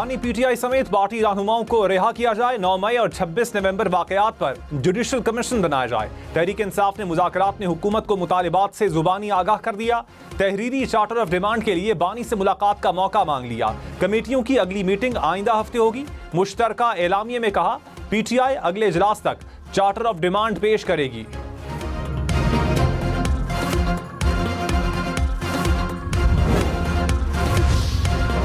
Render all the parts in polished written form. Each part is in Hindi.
बानी पीटीआई समेत पार्टी रहनुमाओं को रिहा किया जाए। 9 मई और 26 नवंबर वाकयात पर जुडिशल कमीशन बनाया जाए। तहरीक इंसाफ ने मुज़ाकरात में हुकूमत को मुतालिबात से जुबानी आगाह कर दिया। तहरीरी चार्टर ऑफ डिमांड के लिए बानी से मुलाकात का मौका मांग लिया। कमेटियों की अगली मीटिंग आइंदा हफ्ते होगी। मुश्तरका एलामिये में कहा पीटीआई अगले इजलास तक चार्टर ऑफ डिमांड पेश करेगी।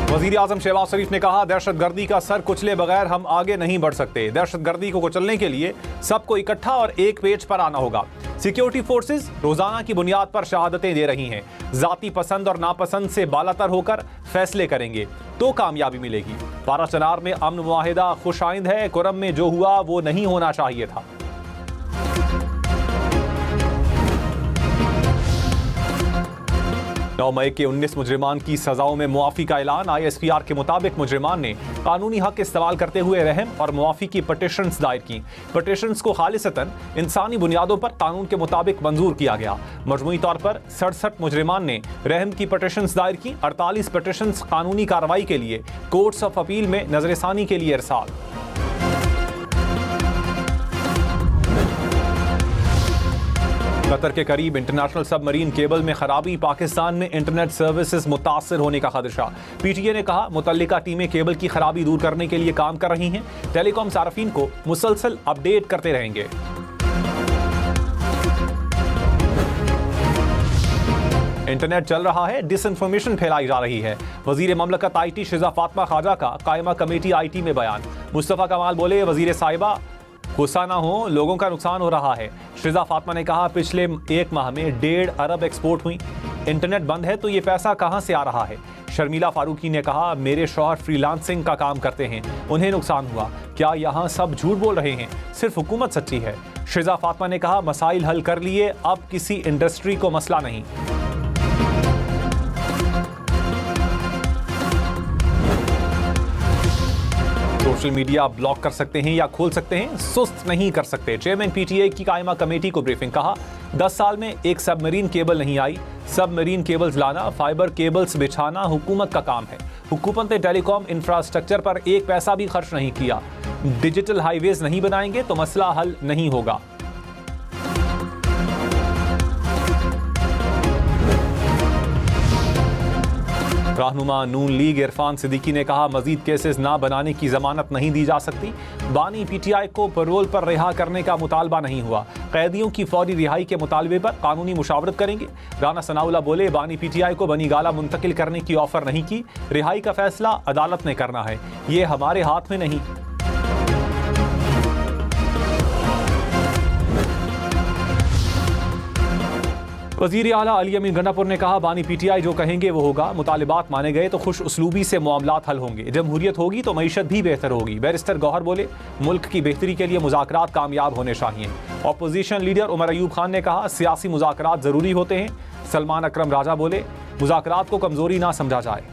वज़ीर आज़म शहबाज शरीफ ने कहा दहशतगर्दी का सर कुचले बगैर हम आगे नहीं बढ़ सकते। दहशतगर्दी को कुचलने के लिए सबको इकट्ठा और एक पेज पर आना होगा। सिक्योरिटी फोर्सेस रोजाना की बुनियाद पर शहादतें दे रही हैं। जाती पसंद और नापसंद से बालातर होकर फैसले करेंगे तो कामयाबी मिलेगी। पारा चनार में अमन मुआहिदा खुशाइंद है। कुरम में जो हुआ वो नहीं होना चाहिए था। 9 मई के 19 मुजरिमान की सजाओं में मुआफ़ी का ऐलान। ISPR के मुताबिक मुजरिमान ने कानूनी हक इस्तेमाल करते हुए रहम और मुआफ़ी की पटिशन्स दायर की। पटिशन्स को खालिसतन इंसानी बुनियादों पर कानून के मुताबिक मंजूर किया गया। मजमूई तौर पर 67 मुजरिमान ने रहम की पटिशन्स दायर की। 48 पटिशन्स कानूनी कार्रवाई के लिए कोर्ट्स ऑफ अपील में नजरसानी के लिए इरसाल। कतर के करीब इंटरनेशनल सबमरीन केबल में खराबी। पाकिस्तान में इंटरनेट सर्विसेज मुतासर होने का खदशा। PTA ने कहा मुतल्लिका टीमें केबल की खराबी दूर करने के लिए काम कर रही हैं। टेलीकॉम सार्फिन को मुसलसल अपडेट करते रहेंगे। इंटरनेट चल रहा है, डिसइंफॉर्मेशन फैलाई जा रही है। वजीर ममलकत IT शिजा फातिमा ख्वाजा का कायमा कमेटी IT में बयान। मुस्तफ़ा कमाल बोले वजीर साहिबा गुस्सा ना हो, लोगों का नुकसान हो रहा है। शिजा फातिमा ने कहा पिछले 1 माह में 1.5 अरब एक्सपोर्ट हुई। इंटरनेट बंद है तो ये पैसा कहां से आ रहा है। शर्मिला फारूकी ने कहा मेरे शौहर फ्रीलांसिंग का काम करते हैं, उन्हें नुकसान हुआ। क्या यहां सब झूठ बोल रहे हैं, सिर्फ हुकूमत सच्ची है। शिजा फातिमा ने कहा मसाइल हल कर लिए, अब किसी इंडस्ट्री को मसला नहीं। सोशल मीडिया ब्लॉक कर सकते हैं या खोल सकते हैं, सुस्त नहीं कर सकते। चेयरमैन PTA की कायमा कमेटी को ब्रीफिंग। कहा 10 साल में एक सबमरीन केबल नहीं आई। सबमरीन केबल्स लाना, फाइबर केबल्स बिछाना हुकूमत का काम है। हुकूमत ने टेलीकॉम इंफ्रास्ट्रक्चर पर एक पैसा भी खर्च नहीं किया। डिजिटल हाईवेज नहीं बनाएंगे तो मसला हल नहीं होगा। रहनुमा नून लीग इरफान सिद्दीकी ने कहा मजीद केसेस ना बनाने की जमानत नहीं दी जा सकती। बानी PTI को पैरोल पर रिहा करने का मुतालबा नहीं हुआ। कैदियों की फौरी रिहाई के मुतालबे पर कानूनी मुशावरत करेंगे। राना सनाउल्लाह बोले बानी PTI को बनी गाला मुंतकिल करने की ऑफर नहीं की। रिहाई का फैसला अदालत ने करना है, ये हमारे हाथ में नहीं। वज़ीर आला अली अमीन गंडापुर ने कहा बानी PTI जो कहेंगे वो होगा। मुतालिबात माने गए तो खुश उसलूबी से मामलात हल होंगे। जमहूरियत होगी तो मईशत भी बेहतर होगी। बैरिस्टर गौहर बोले मुल्क की बेहतरी के लिए मुज़ाकरात कामयाब होने चाहिए। अपोजिशन लीडर उमर अयूब खान ने कहा सियासी मुज़ाकरात ज़रूरी होते हैं। सलमान अकरम राजा बोले मुज़ाकरात को कमज़ोरी ना समझा जाए।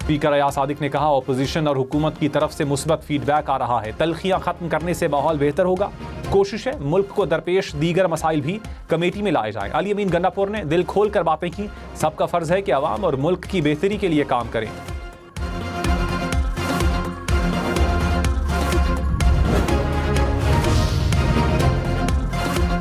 स्पीकर अयाज सादिक ने कहा अपोजिशन और हुकूमत की तरफ से मुस्बत फीडबैक आ रहा है। तल्खियां खत्म करने से माहौल बेहतर होगा। कोशिश है मुल्क को दरपेश दीगर मसाइल भी कमेटी में लाए जाएं। अली अमीन गंडापुर ने दिल खोल कर बातें की। सबका फर्ज है कि अवाम और मुल्क की बेहतरी के लिए काम करें।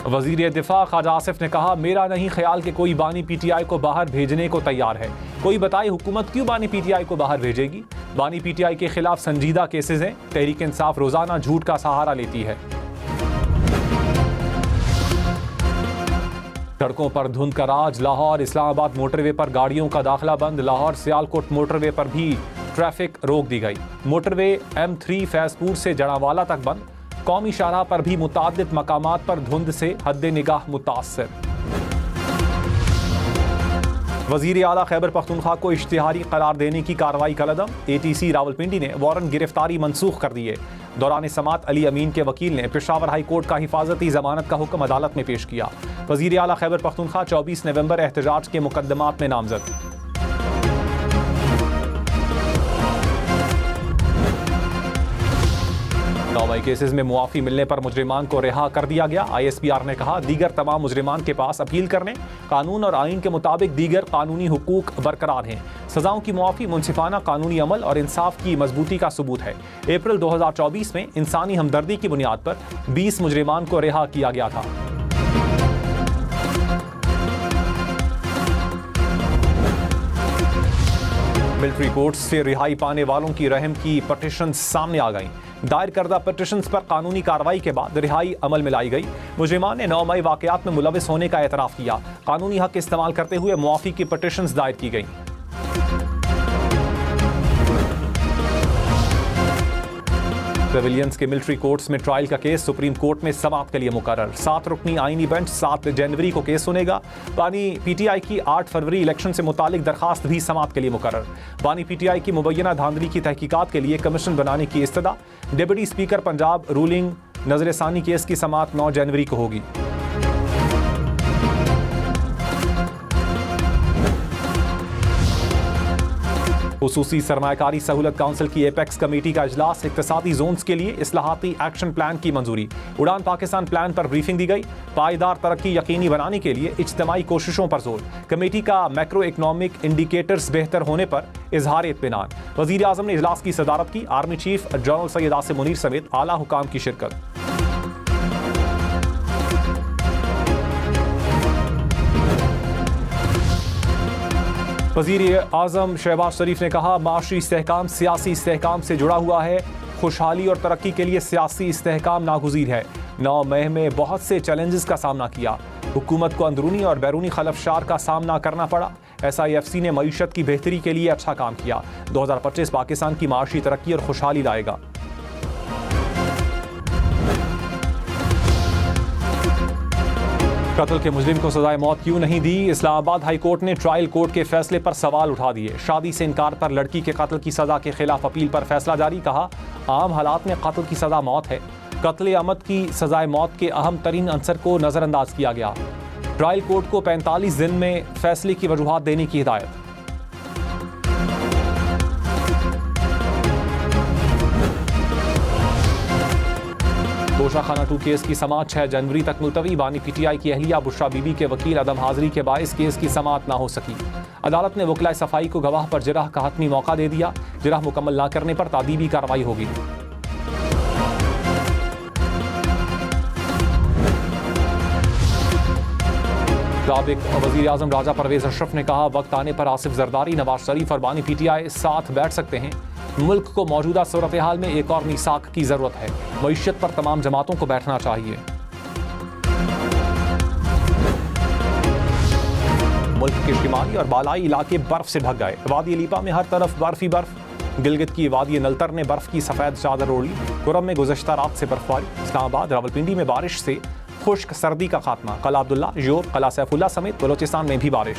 वजीर दिफा ख्वाजा आसिफ ने कहा मेरा नहीं ख्याल कि कोई बानी PTI को बाहर भेजने को तैयार है। कोई बताए हुकूमत क्यों बानी PTI को बाहर भेजेगी। बानी PTI के खिलाफ संजीदा केसेस हैं। तहरीक इंसाफ रोजाना झूठ का सहारा लेती है। सड़कों पर धुंध का राज। लाहौर इस्लामाबाद मोटरवे पर गाड़ियों का दाखिला बंद। लाहौर सियालकोट मोटरवे पर भी ट्रैफिक रोक दी गई। मोटरवे M3 फैजपुर से जड़ावाला तक बंद। कौमी शाहराह पर भी मुतादिद मकामात पर धुंध से हद निगाह मुतासर। वजीर आला खैबर पख्तूनख्वा को इश्तिहारी करार देने की कार्रवाई का कदम। ATC रावलपिंडी ने वारंट गिरफ्तारी मनसूख कर दिए। दौरान समात अली अमीन के वकील ने पेशावर हाई कोर्ट का हिफाजती जमानत का हुक्म अदालत में पेश किया। वजीर आला खैबर पख्तूनख्वा 24 नवंबर एहतजाज के मुकदमात में नामजद। 9 नौमई केसेस में मुआफ़ी मिलने पर मुजरिमान को रिहा कर दिया गया। ISPR ने कहा दीगर तमाम मुजरिमान के पास अपील करने, कानून और आइन के मुताबिक दीगर कानूनी हुकूक बरकरार हैं। सजाओं की मुआफ़ी मुनसिफाना कानूनी अमल और इंसाफ की मजबूती का सबूत है। अप्रैल 2024 में इंसानी हमदर्दी की बुनियाद पर 20 मुजरिमान को रिहा किया गया था। मिलिट्री कोर्ट से रिहाई पाने वालों की रहम की पटिशन सामने आ गई। दायर करदा पटिशन्स पर कानूनी कार्रवाई के बाद रिहाई अमल में लाई गई। मुजरिमान ने 9 मई वाकयात में मुलविस होने का एतराफ़ किया। कानूनी हक इस्तेमाल करते हुए मुआफ़ी की पटिशन्स दायर की गई। पेविलियंस के मिलिट्री कोर्ट्स में ट्रायल का केस सुप्रीम कोर्ट में समाअत के लिए मुकर्रर। 7 रुकनी आईनी बेंच 7 जनवरी को केस सुनेगा। बानी PTI की 8 फरवरी इलेक्शन से मुतालिक दरखास्त भी समाअत के लिए मुकर्रर। बानी PTI की मुबैना धांधली की तहकीकात के लिए कमीशन बनाने की इस्तदा। डिप्टी स्पीकर पंजाब रूलिंग नजरसानी केस की समाअत 9 जनवरी को होगी। खुसूसी सरमायाकारी सहूलत काउंसिल की एपेक्स कमेटी का इजलास। इक्तिसादी जोन्स के लिए इस्लाहाती एक्शन प्लान की मंजूरी। उड़ान पाकिस्तान प्लान पर ब्रीफिंग दी गई। पायदार तरक्की यकीनी बनाने के लिए इज्तिमाई कोशिशों पर जोर। कमेटी का मैक्रो इकनॉमिक इंडिकेटर्स बेहतर होने पर इजहार इत्मीनान। वजीर आजम ने इजलास की सदारत की। Army chief general Syed Asim Munir समेत आला हुकाम की शिरकत। वज़ीर आज़म शहबाज शरीफ ने कहा माशी इस्तेहकाम सियासी इस्तेहकाम से जुड़ा हुआ है। खुशहाली और तरक्की के लिए सियासी इस्तेहकाम नागुज़ीर है। 9 मई में बहुत से चैलेंजेस का सामना किया। हुकूमत को अंदरूनी और बैरूनी खलफशार का सामना करना पड़ा। SIFC ने मईशत की बेहतरी के लिए अच्छा काम किया। 2025 पाकिस्तान की माशी तरक्की और खुशहाली लाएगा। कत्ल के मुजरिम को सजाए मौत क्यों नहीं दी? इस्लामाबाद हाई कोर्ट ने ट्रायल कोर्ट के फैसले पर सवाल उठा दिए। शादी से इनकार पर लड़की के कत्ल की सजा के खिलाफ अपील पर फैसला जारी। कहा आम हालात में कत्ल की सजा मौत है। कत्ल अमद की सजाए मौत के अहम तरीन अंसर को नजरअंदाज किया गया। ट्रायल कोर्ट को 45 दिन में फैसले की वजूहात देने की हिदायत। तोशाखाना 2 केस की समाअत 6 जनवरी तक मुलतवी। बानी PTI की अहलिया बुशरा बीबी के वकील अदम हाजिरी के बाइस केस की समाअत ना हो सकी। अदालत ने वकला सफाई को गवाह पर जरह का हतमी मौका दे दिया। जरह मुकम्मल ना करने पर तादीबी कार्रवाई होगी। साबिक वज़ीर आज़म राजा परवेज अशरफ ने कहा वक्त आने पर आसिफ जरदारी, नवाज शरीफ और बानी PTI साथ बैठ सकते हैं। मुल्क को मौजूदा सूरत हाल में एक और मीसाक की जरूरत है। मईशत पर तमाम जमातों को बैठना चाहिए। मुल्क के शिमाली और बालाई इलाके बर्फ से ढक गए। वादी लीपा में हर तरफ बर्फ ही बर्फ। गिलगित की वादी नलतर ने बर्फ की सफेद चादर ओढ़ ली। कुरम में गुज़श्ता रात से बर्फबारी। इस्लामाबाद रावलपिंडी में बारिश से खुश्क सर्दी का खात्मा। कला अब्दुल्ला, योब, कला सैफुल्ला समेत बलोचिस्तान में भी बारिश।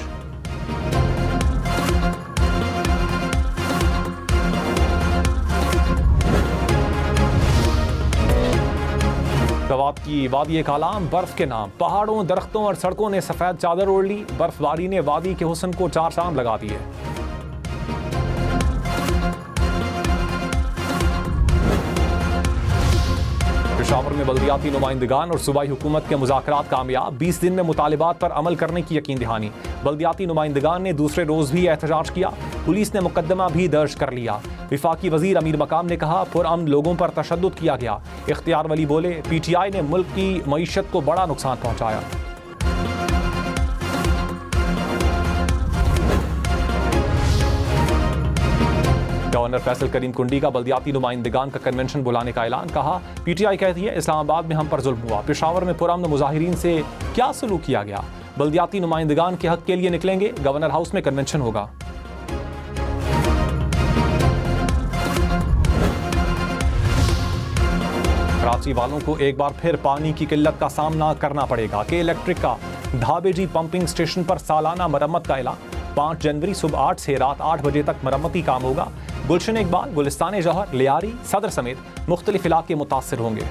सवात की वादी कालाम बर्फ के नाम। पहाड़ों, दरख्तों और सड़कों ने सफेद चादर ओढ़ ली। बर्फबारी ने वादी के हुस्न को 4 चांद लगा दिए। पेशावर में बल्दियाती नुमाइंदगान और सूबाई हुकूमत के मुज़ाकरात कामयाब। 20 दिन में मुतालिबात पर अमल करने की यकीन दहानी। बल्दियाती नुमाइंदगान ने दूसरे रोज भी एहतजाज किया। पुलिस ने मुकदमा भी दर्ज कर लिया। विफाकी वजीर अमीर मकाम ने कहा पुरअमन लोगों पर तशद्दुद किया गया। इख्तियार वली बोले PTI ने मुल्क की मईशत को बड़ा नुकसान पहुंचाया। गवर्नर फैसल करीम कुंडी का बल्दियाती नुमाइंदगान का कन्वेंशन बुलाने का ऐलान। कहा PTI कहती है इस्लामाबाद में हम पर जुल्म हुआ। पेशावर में पुरअमन मुजाहिरीन से क्या सलूक किया गया। बल्दियाती नुमाइंदगान के हक के लिए निकलेंगे। गवर्नर हाउस में कन्वेंशन होगा। कराची वालों को एक बार फिर पानी की किल्लत का सामना करना पड़ेगा। के इलेक्ट्रिक का धाबेजी पंपिंग स्टेशन पर सालाना मरम्मत का ऐलान। 5 जनवरी सुबह 8 से रात 8 बजे तक मरम्मती काम होगा। गुलशन इकबाल, गुलिस्तान जौहर, लियारी, सदर समेत मुख्तलिफ इलाके मुतासिर होंगे।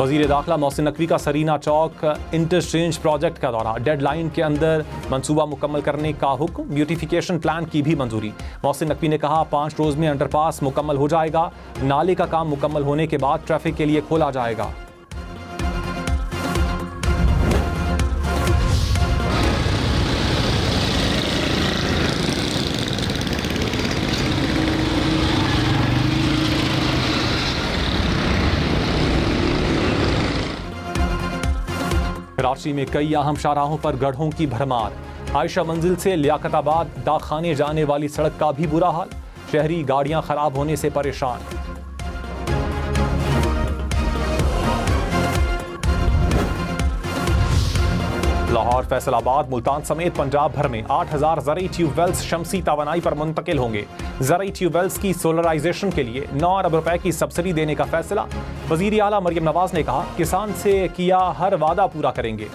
वजीर दाखिला मोहसिन नकवी का सरीना चौक इंटरचेंज प्रोजेक्ट का दौरा, डेडलाइन के अंदर मंसूबा मुकम्मल करने का हुक्म, ब्यूटिफिकेशन प्लान की भी मंजूरी। मोहसिन नकवी ने कहा 5 रोज में अंडरपास मुकम्मल हो जाएगा, नाले का काम मुकम्मल होने के बाद ट्रैफिक के लिए खोला जाएगा। कराची में कई अहम शाहराहों पर गड्ढों की भरमार। आयशा मंजिल से लियाकताबाद दाखाने जाने वाली सड़क का भी बुरा हाल, शहरी गाड़ियां खराब होने से परेशान। लाहौर, फैसलाबाद, मुल्तान समेत पंजाब भर में 8000 ज़रई ट्यूबवेल्स शमसी तवानाई पर मुंतकिल होंगे। ज़रई ट्यूबवेल्स की सोलराइजेशन के लिए 9 अरब रुपए की सब्सिडी देने का फैसला। वज़ीर आला मरियम नवाज ने कहा किसान से किया हर वादा पूरा करेंगे।